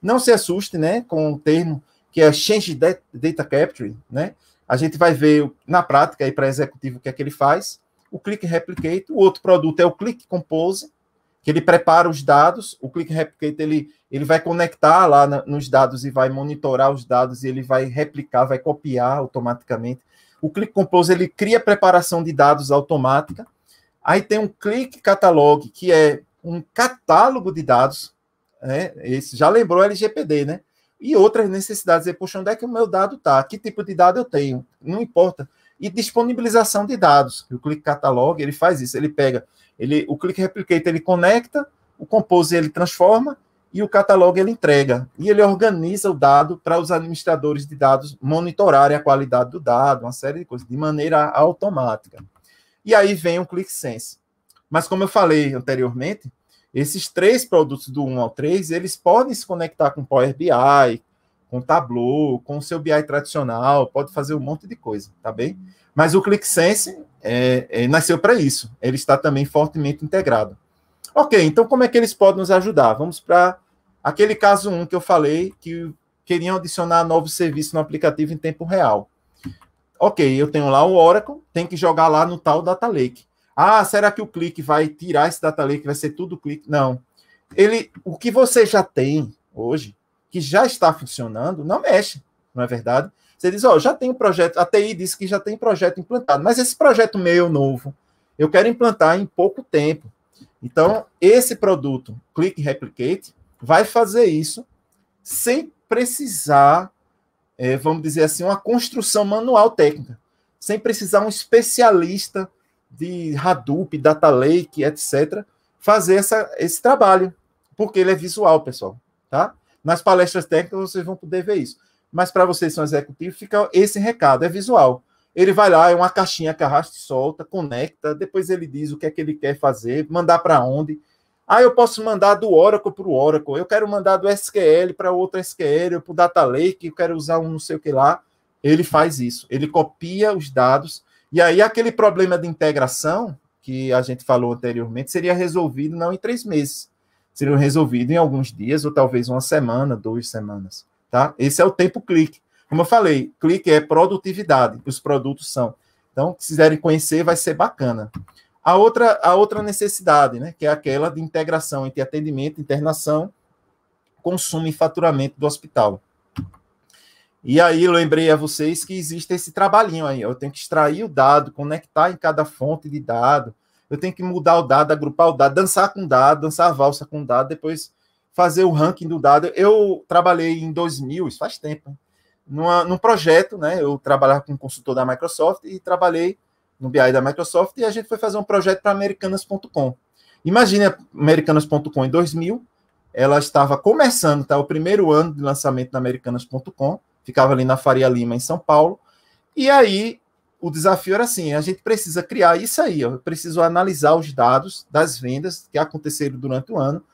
Não se assuste, né, com o termo que é Change Data Capture, né? A gente vai ver na prática aí para executivo o que é que ele faz. O Click Replicate, o outro produto é o Click Compose, que ele prepara os dados. O Click Replicate ele vai conectar lá nos dados e vai monitorar os dados e ele vai replicar, vai copiar automaticamente. O Click Compose ele cria preparação de dados automática. Aí tem um Click Catalog, que é um catálogo de dados, né? Esse já lembrou LGPD, né? E outras necessidades, poxa, onde é que o meu dado está? Que tipo de dado eu tenho? Não importa. E disponibilização de dados. O Click Catalog, ele faz isso. Ele pega, o Click Replicate, ele conecta, o Compose, ele transforma, e o Catalog, ele entrega. E ele organiza o dado para os administradores de dados monitorarem a qualidade do dado, uma série de coisas, de maneira automática. E aí vem o ClickSense. Mas como eu falei anteriormente, esses 3 produtos do 1 ao 3, eles podem se conectar com Power BI, com Tableau, com o seu BI tradicional, pode fazer um monte de coisa, tá bem? Mas o ClickSense nasceu para isso. Ele está também fortemente integrado. Ok, então como é que eles podem nos ajudar? Vamos para aquele caso 1 que eu falei, que queriam adicionar novos serviços no aplicativo em tempo real. Ok, eu tenho lá o Oracle, tem que jogar lá no tal Data Lake. Ah, será que o Qlik vai tirar esse Data Lake, vai ser tudo Qlik? Não. O que você já tem hoje, que já está funcionando, não mexe, não é verdade? Você diz, já tem um projeto, a TI disse que já tem projeto implantado, mas esse projeto meu novo, eu quero implantar em pouco tempo. Então, esse produto, Qlik Replicate, vai fazer isso sem precisar, vamos dizer assim, uma construção manual técnica, sem precisar um especialista de Hadoop, Data Lake, etc., fazer esse trabalho, porque ele é visual, pessoal, tá? Nas palestras técnicas vocês vão poder ver isso. Mas para vocês que são executivos, fica esse recado, é visual. Ele vai lá, é uma caixinha que arrasta e solta, conecta, depois ele diz o que é que ele quer fazer, mandar para onde. Ah, eu posso mandar do Oracle para o Oracle, eu quero mandar do SQL para outro SQL, para o Data Lake, eu quero usar um não sei o que lá. Ele faz isso, ele copia os dados, e aí aquele problema de integração, que a gente falou anteriormente, seria resolvido não em 3 meses, seria resolvido em alguns dias, ou talvez uma semana, 2 semanas. Tá? Esse é o tempo Qlik. Como eu falei, Qlik é produtividade, os produtos são. Então, se quiserem conhecer, vai ser bacana. A outra necessidade, né, que é aquela de integração entre atendimento, internação, consumo e faturamento do hospital. E aí eu lembrei a vocês que existe esse trabalhinho aí. Eu tenho que extrair o dado, conectar em cada fonte de dado, eu tenho que mudar o dado, agrupar o dado, dançar com dado, dançar a valsa com dado, depois fazer o ranking do dado. Eu trabalhei em 2000, isso faz tempo, num projeto, né? Eu trabalhava com um consultor da Microsoft e trabalhei no BI da Microsoft e a gente foi fazer um projeto para Americanas.com. Imagine a Americanas.com em 2000, ela estava começando, tá? O primeiro ano de lançamento da Americanas.com, ficava ali na Faria Lima, em São Paulo, e aí o desafio era assim, a gente precisa criar isso aí, eu preciso analisar os dados das vendas que aconteceram durante o ano,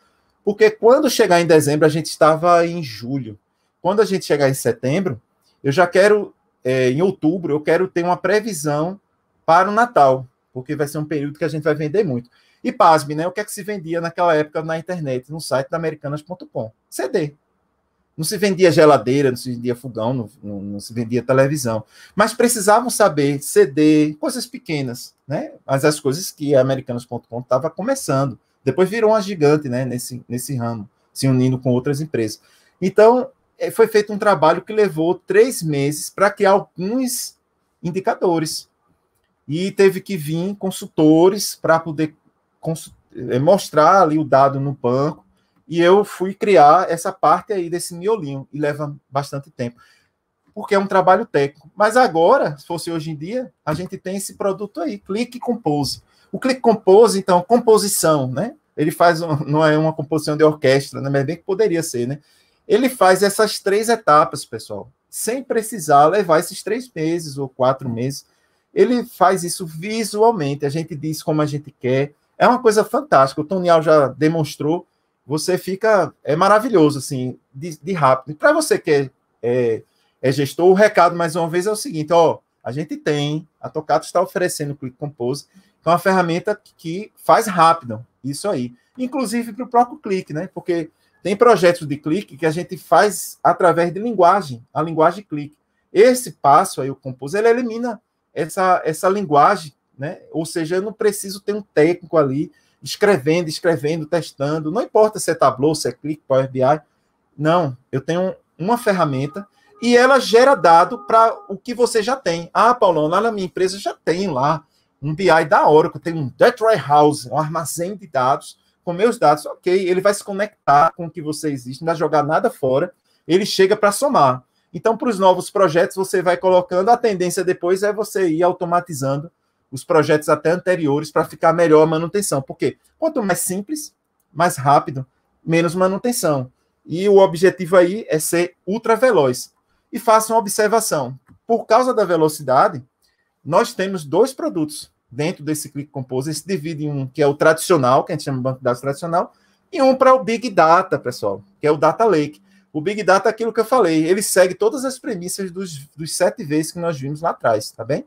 porque quando chegar em dezembro, a gente estava em julho. Quando a gente chegar em setembro, eu já quero, em outubro, eu quero ter uma previsão para o Natal, porque vai ser um período que a gente vai vender muito. E pasme, né? O que é que se vendia naquela época na internet, no site da Americanas.com? CD. Não se vendia geladeira, não se vendia fogão, não se vendia televisão. Mas precisavam saber CD, coisas pequenas, né? Mas as coisas que a Americanas.com estava começando. Depois virou uma gigante, né? Nesse ramo, se unindo com outras empresas. Então, foi feito um trabalho que levou 3 meses para criar alguns indicadores. E teve que vir consultores para poder mostrar ali o dado no banco. E eu fui criar essa parte aí desse miolinho, e leva bastante tempo, porque é um trabalho técnico. Mas agora, se fosse hoje em dia, a gente tem esse produto aí, Qlik Compose. O Qlik Compose, então, composição, né? Ele faz, não é uma composição de orquestra, né? Mas bem que poderia ser, né? Ele faz essas 3 etapas, pessoal, sem precisar levar esses 3 meses ou 4 meses. Ele faz isso visualmente, a gente diz como a gente quer. É uma coisa fantástica, o Tonial já demonstrou. Você fica, é maravilhoso, assim, de rápido. Para você que é gestor, o recado, mais uma vez, é o seguinte, a gente tem, a Tocato está oferecendo o Qlik Compose, que é uma ferramenta que faz rápido, isso aí. Inclusive para o próprio Qlik, né? Porque tem projetos de Qlik que a gente faz através de linguagem, a linguagem Qlik. Esse passo aí, o Compose, ele elimina essa linguagem, né? Ou seja, eu não preciso ter um técnico ali escrevendo, testando, não importa se é Tableau, se é Qlik, Power BI, não, eu tenho uma ferramenta e ela gera dado para o que você já tem. Ah, Paulão, lá na minha empresa já tem lá um BI da Oracle, tem um Data Warehouse, um armazém de dados, com meus dados, ok, ele vai se conectar com o que você existe, não vai jogar nada fora, ele chega para somar. Então, para os novos projetos, você vai colocando, a tendência depois é você ir automatizando os projetos até anteriores para ficar melhor a manutenção. Porque quanto mais simples, mais rápido, menos manutenção. E o objetivo aí é ser ultra veloz. E faça uma observação. Por causa da velocidade, nós temos 2 produtos dentro desse Qlik Compose. Ele se divide em um que é o tradicional, que a gente chama de banco de dados tradicional, e um para o Big Data, pessoal, que é o Data Lake. O Big Data é aquilo que eu falei. Ele segue todas as premissas dos 7 vezes que nós vimos lá atrás, tá bem?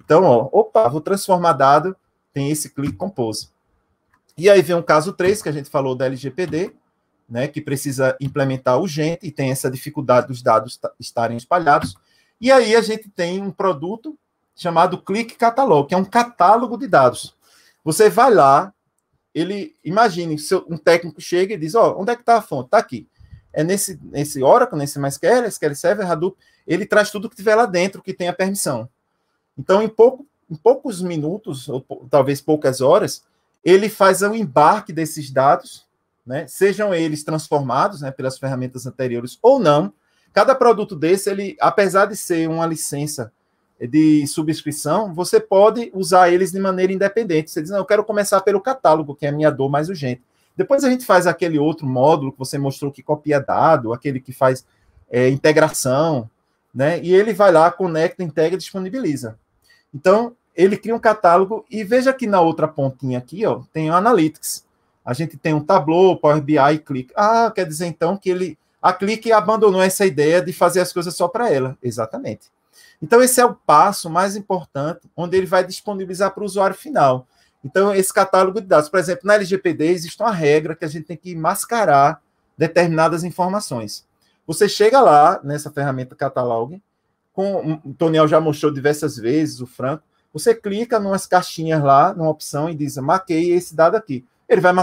Então, vou transformar dado, tem esse Qlik Compose. E aí vem o caso 3, que a gente falou da LGPD, né, que precisa implementar urgente e tem essa dificuldade dos dados estarem espalhados. E aí a gente tem um produto chamado Click Catalog, que é um catálogo de dados. Você vai lá, imagine, um técnico chega e diz, onde é que está a fonte? Está aqui. É nesse Oracle, nesse MySQL, SQL Server, Hadoop, ele traz tudo que tiver lá dentro, que tenha permissão. Então, em poucos minutos, ou talvez poucas horas, ele faz o embarque desses dados, né, sejam eles transformados, né, pelas ferramentas anteriores ou não. Cada produto desse, apesar de ser uma licença de subscrição, você pode usar eles de maneira independente. Você diz, não, eu quero começar pelo catálogo, que é a minha dor mais urgente. Depois a gente faz aquele outro módulo que você mostrou que copia dado, aquele que faz integração, né? E ele vai lá, conecta, integra e disponibiliza. Então, ele cria um catálogo e veja que na outra pontinha aqui, tem o Analytics. A gente tem um Tableau, Power BI e Click. Quer dizer então que a Click abandonou essa ideia de fazer as coisas só para ela. Exatamente. Então, esse é o passo mais importante, onde ele vai disponibilizar para o usuário final. Então, esse catálogo de dados, por exemplo, na LGPD existe uma regra que a gente tem que mascarar determinadas informações. Você chega lá, nessa ferramenta Catalog, o Toniel já mostrou diversas vezes, o Franco, você clica em umas caixinhas lá, numa opção, e diz, maqueie esse dado aqui. Ele vai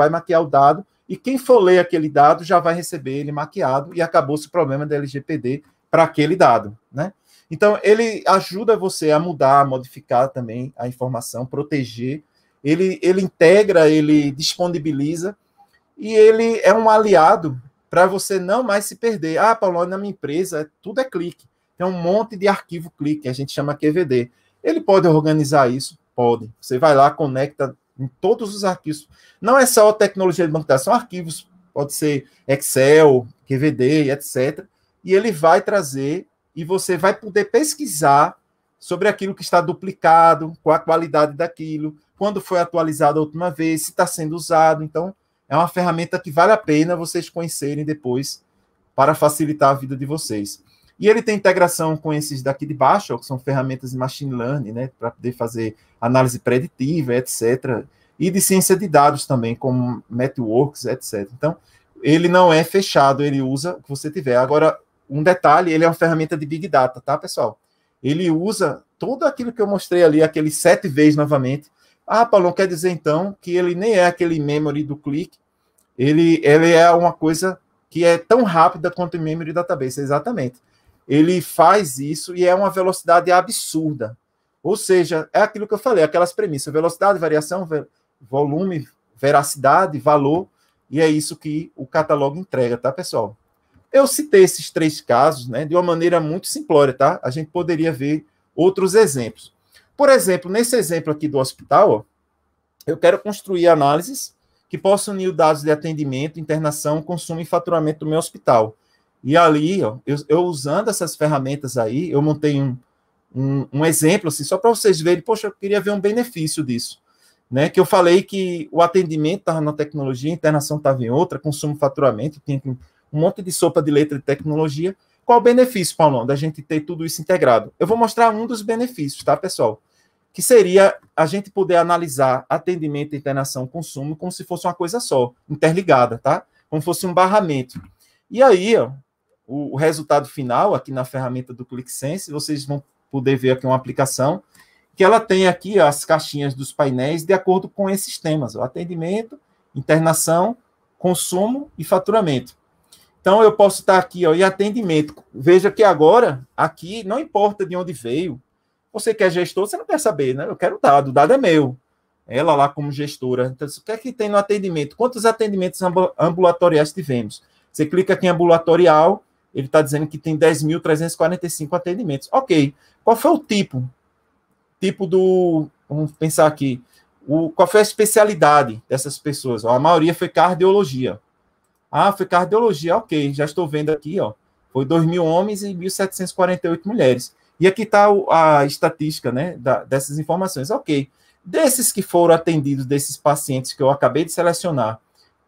maquiar o dado, e quem for ler aquele dado já vai receber ele maquiado, e acabou-se o problema da LGPD para aquele dado, né? Então, ele ajuda você a mudar, a modificar também a informação, proteger. Ele integra, ele disponibiliza, e ele é um aliado para você não mais se perder. Paulo, na minha empresa, tudo é clique. Tem um monte de arquivo clique, a gente chama QVD. Ele pode organizar isso? Pode. Você vai lá, conecta em todos os arquivos. Não é só tecnologia de banco, são arquivos, pode ser Excel, QVD, etc. E ele vai trazer, e você vai poder pesquisar sobre aquilo que está duplicado, qual a qualidade daquilo, quando foi atualizado a última vez, se está sendo usado. Então, é uma ferramenta que vale a pena vocês conhecerem depois para facilitar a vida de vocês. E ele tem integração com esses daqui de baixo, que são ferramentas de machine learning, né, para poder fazer análise preditiva, etc. E de ciência de dados também, como networks, etc. Então, ele não é fechado, ele usa o que você tiver. Agora, um detalhe, ele é uma ferramenta de Big Data, tá, pessoal? Ele usa tudo aquilo que eu mostrei ali, aqueles 7 vezes novamente. Paulo, quer dizer, então, que ele nem é aquele memory do clique, ele é uma coisa que é tão rápida quanto o memory database, exatamente. Ele faz isso e é uma velocidade absurda. Ou seja, é aquilo que eu falei, aquelas premissas, velocidade, variação, volume, veracidade, valor, e é isso que o catálogo entrega, tá, pessoal? Eu citei esses 3 casos, né, de uma maneira muito simplória, tá? A gente poderia ver outros exemplos. Por exemplo, nesse exemplo aqui do hospital, eu quero construir análises que possam unir dados de atendimento, internação, consumo e faturamento do meu hospital. E ali, eu usando essas ferramentas aí, eu montei um exemplo, assim, só para vocês verem, poxa, eu queria ver um benefício disso, né? Que eu falei que o atendimento estava na tecnologia, a internação estava em outra, consumo e faturamento, tinha um monte de sopa de letra de tecnologia. Qual o benefício, Paulo, da gente ter tudo isso integrado? Eu vou mostrar um dos benefícios, tá, pessoal? Que seria a gente poder analisar atendimento, internação, consumo, como se fosse uma coisa só, interligada, tá? Como fosse um barramento. E aí, o resultado final, aqui na ferramenta do ClickSense, vocês vão poder ver aqui uma aplicação, que ela tem aqui as caixinhas dos painéis de acordo com esses temas, o atendimento, internação, consumo e faturamento. Então, eu posso estar aqui, em atendimento. Veja que agora, aqui, não importa de onde veio, você que é gestor, você não quer saber, né? Eu quero o dado é meu. Ela lá como gestora. Então, o que é que tem no atendimento? Quantos atendimentos ambulatoriais tivemos? Você clica aqui em ambulatorial, ele está dizendo que tem 10.345 atendimentos. Ok. Qual foi o tipo? Vamos pensar aqui. Qual foi a especialidade dessas pessoas? A maioria foi cardiologia. Foi cardiologia, ok. Já estou vendo aqui, foi 2.000 homens e 1.748 mulheres. E aqui está a estatística, né, dessas informações. Ok. Desses que foram atendidos, desses pacientes que eu acabei de selecionar,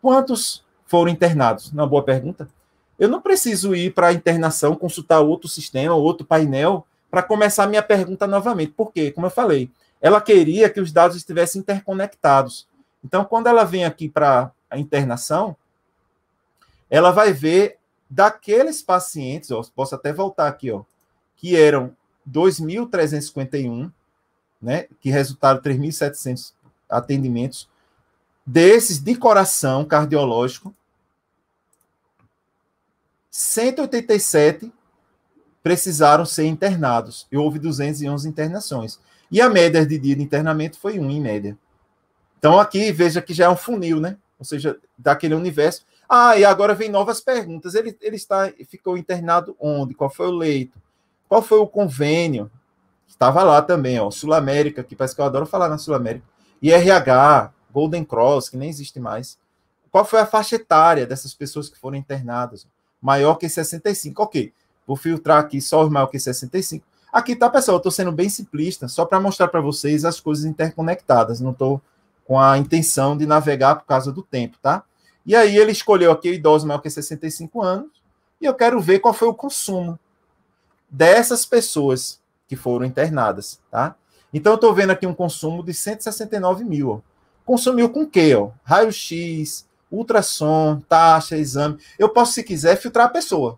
quantos foram internados? Uma boa pergunta. Eu não preciso ir para a internação, consultar outro sistema, outro painel, para começar a minha pergunta novamente. Por quê? Como eu falei, ela queria que os dados estivessem interconectados. Então, quando ela vem aqui para a internação, ela vai ver daqueles pacientes, posso até voltar aqui, que eram 2.351, né, que resultaram 3.700 atendimentos. Desses de coração cardiológico, 187 precisaram ser internados. E houve 211 internações. E a média de dia de internamento foi 1, em média. Então, aqui, veja que já é um funil, né? Ou seja, daquele universo. E agora vem novas perguntas. Ele ficou internado onde? Qual foi o leito? Qual foi o convênio? Estava lá também, ó, Sul América, que parece que eu adoro falar na Sul América. IRH, Golden Cross, que nem existe mais. Qual foi a faixa etária dessas pessoas que foram internadas? Maior que 65. Ok, vou filtrar aqui só os maior que 65. Aqui tá, pessoal, eu estou sendo bem simplista, só para mostrar para vocês as coisas interconectadas. Não estou com a intenção de navegar por causa do tempo, tá? E aí ele escolheu aqui idosos maior que 65 anos, e eu quero ver qual foi o consumo dessas pessoas que foram internadas, tá? Então eu estou vendo aqui um consumo de 169 mil, ó. Consumiu com o quê, ó? Raio-X, ultrassom, taxa, exame. Eu posso, se quiser, filtrar a pessoa.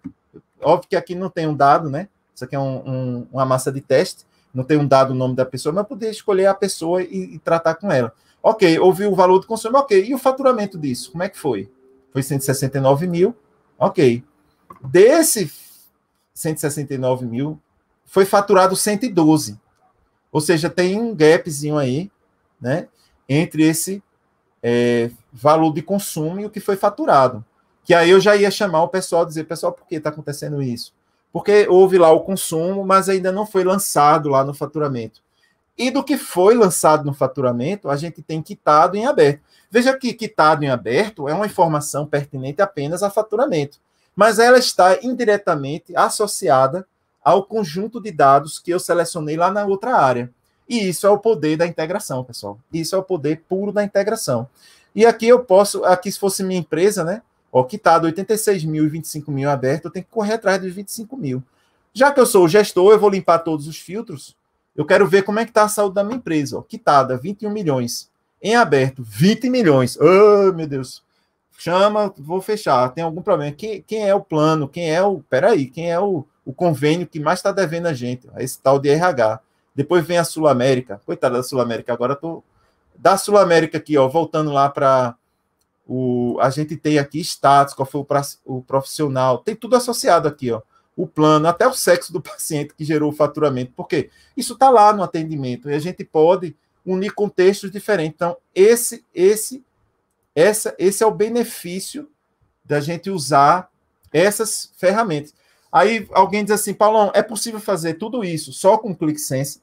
Óbvio que aqui não tem um dado, né? Isso aqui é uma massa de teste, não tem um dado o nome da pessoa, mas eu poder escolher a pessoa e tratar com ela. Ok, ouvi o valor do consumo, ok. E o faturamento disso, como é que foi? Foi 169 mil, ok. Desse 169 mil, foi faturado 112. Ou seja, tem um gapzinho aí, né? Entre esse valor de consumo e o que foi faturado. Que aí eu já ia chamar o pessoal, dizer, pessoal, por que está acontecendo isso? Porque houve lá o consumo, mas ainda não foi lançado lá no faturamento. E do que foi lançado no faturamento, a gente tem quitado em aberto. Veja que quitado em aberto é uma informação pertinente apenas a faturamento, mas ela está indiretamente associada ao conjunto de dados que eu selecionei lá na outra área. E isso é o poder da integração, pessoal. Isso é o poder puro da integração. E aqui eu posso, aqui se fosse minha empresa, né? Ó, quitado 86 mil e 25 mil aberto, eu tenho que correr atrás dos 25 mil. Já que eu sou o gestor, eu vou limpar todos os filtros. Eu quero ver como é que está a saúde da minha empresa. Ó. Quitada, 21 milhões. Em aberto, 20 milhões. Oh, meu Deus. Chama, vou fechar. Tem algum problema? Quem é o plano? Quem é o... Peraí, quem é o convênio que mais está devendo a gente? Esse tal de RH. Depois vem a Sul América. Coitada da Sul América. Agora estou... Da Sul América aqui, ó, voltando lá para... A gente tem aqui status, qual foi o profissional. Tem tudo associado aqui, ó. O plano, até o sexo do paciente que gerou o faturamento, porque isso está lá no atendimento, e a gente pode unir contextos diferentes. Então, esse é o benefício da gente usar essas ferramentas. Aí alguém diz assim, Paulão, é possível fazer tudo isso só com ClickSense?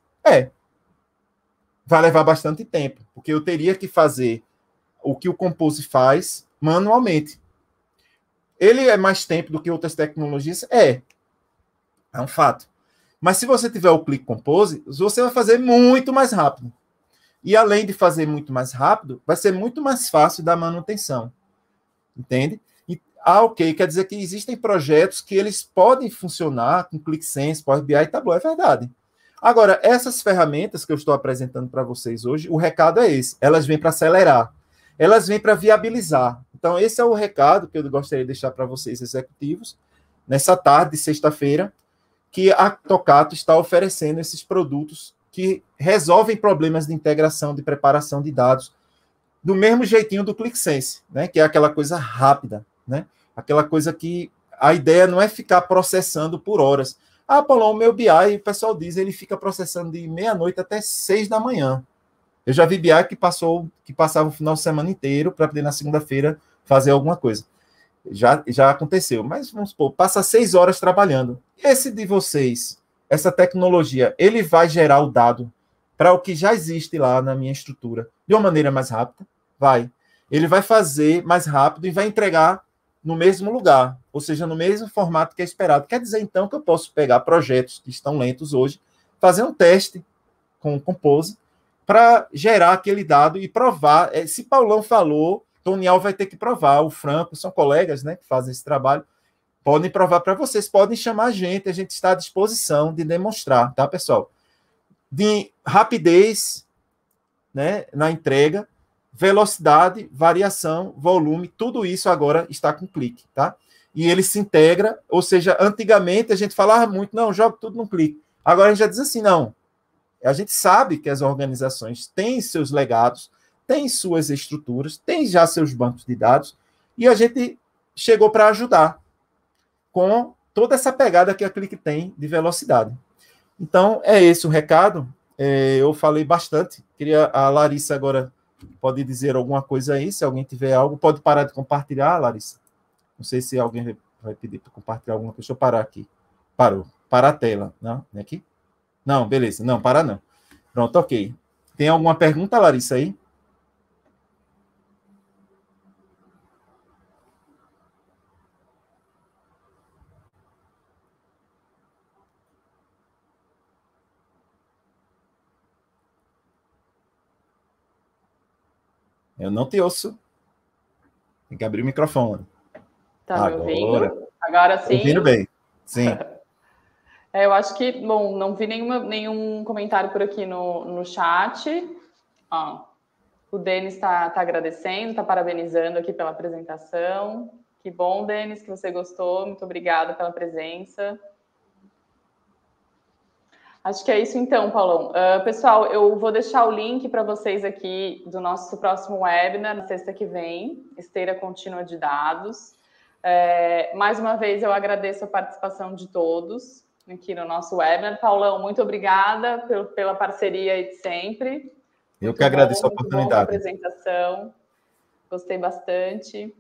Vai levar bastante tempo, porque eu teria que fazer o que o Compose faz manualmente. Ele é mais tempo do que outras tecnologias? É um fato. Mas se você tiver o Click Compose, você vai fazer muito mais rápido. E além de fazer muito mais rápido, vai ser muito mais fácil da manutenção. Entende? Ok, quer dizer que existem projetos que eles podem funcionar com ClickSense, Power BI e Tableau, é verdade. Agora, essas ferramentas que eu estou apresentando para vocês hoje, o recado é esse. Elas vêm para acelerar. Elas vêm para viabilizar. Então, esse é o recado que eu gostaria de deixar para vocês, executivos, nessa tarde de sexta-feira, que a Tocato está oferecendo esses produtos que resolvem problemas de integração, de preparação de dados, do mesmo jeitinho do ClickSense, né? Que é aquela coisa rápida, né? Aquela coisa que a ideia não é ficar processando por horas. Paulão, o meu BI, o pessoal diz, ele fica processando de meia-noite até 6 da manhã. Eu já vi BI que passava o final de semana inteiro para poder na segunda-feira fazer alguma coisa. Já aconteceu, mas vamos supor, passa 6 horas trabalhando. Esse de vocês, essa tecnologia, ele vai gerar o dado para o que já existe lá na minha estrutura de uma maneira mais rápida? Vai. Ele vai fazer mais rápido e vai entregar no mesmo lugar, ou seja, no mesmo formato que é esperado. Quer dizer, então, que eu posso pegar projetos que estão lentos hoje, fazer um teste com o Compose para gerar aquele dado e provar. Se Paulão falou, Tonial vai ter que provar, o Franco, são colegas, né, que fazem esse trabalho, podem provar para vocês, podem chamar a gente está à disposição de demonstrar, tá, pessoal? De rapidez, né, na entrega, velocidade, variação, volume, tudo isso agora está com clique, tá? e ele se integra, ou seja, antigamente a gente falava muito, não, joga tudo num clique. Agora a gente já diz assim, não, a gente sabe que as organizações têm seus legados, têm suas estruturas, têm já seus bancos de dados, e a gente chegou para ajudar com toda essa pegada que a Clique tem de velocidade. Então, é esse o recado. Eu falei bastante. Queria a Larissa agora pode dizer alguma coisa aí, se alguém tiver algo, pode parar de compartilhar, Larissa. Não sei se alguém vai pedir para compartilhar alguma coisa. Deixa eu parar aqui. Parou. Parar a tela. Não, é aqui? Não, beleza. Não, parar não. Pronto, ok. Tem alguma pergunta, Larissa, aí? Eu não te ouço. Tem que abrir o microfone. Tá me ouvindo? Agora sim? Ouvindo bem. Sim. Eu acho que, bom, não vi nenhum comentário por aqui no chat. Ó, o Denis está agradecendo, está parabenizando aqui pela apresentação. Que bom, Denis, que você gostou. Muito obrigada pela presença. Acho que é isso então, Paulão. Pessoal, eu vou deixar o link para vocês aqui do nosso próximo webinar, na sexta que vem, Esteira Contínua de Dados. Mais uma vez, eu agradeço a participação de todos aqui no nosso webinar. Paulão, muito obrigada pela parceria aí de sempre. Eu que agradeço a oportunidade. oportunidade. Apresentação. Gostei bastante.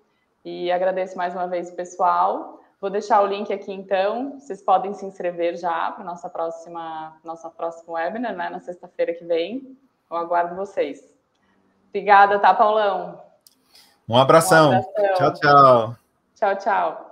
E agradeço mais uma vez o pessoal. Vou deixar o link aqui, então. Vocês podem se inscrever já para nossa próximo webinar, né? Na sexta-feira que vem. Eu aguardo vocês. Obrigada, tá, Paulão? Um abração. Tchau, tchau. Tchau, tchau.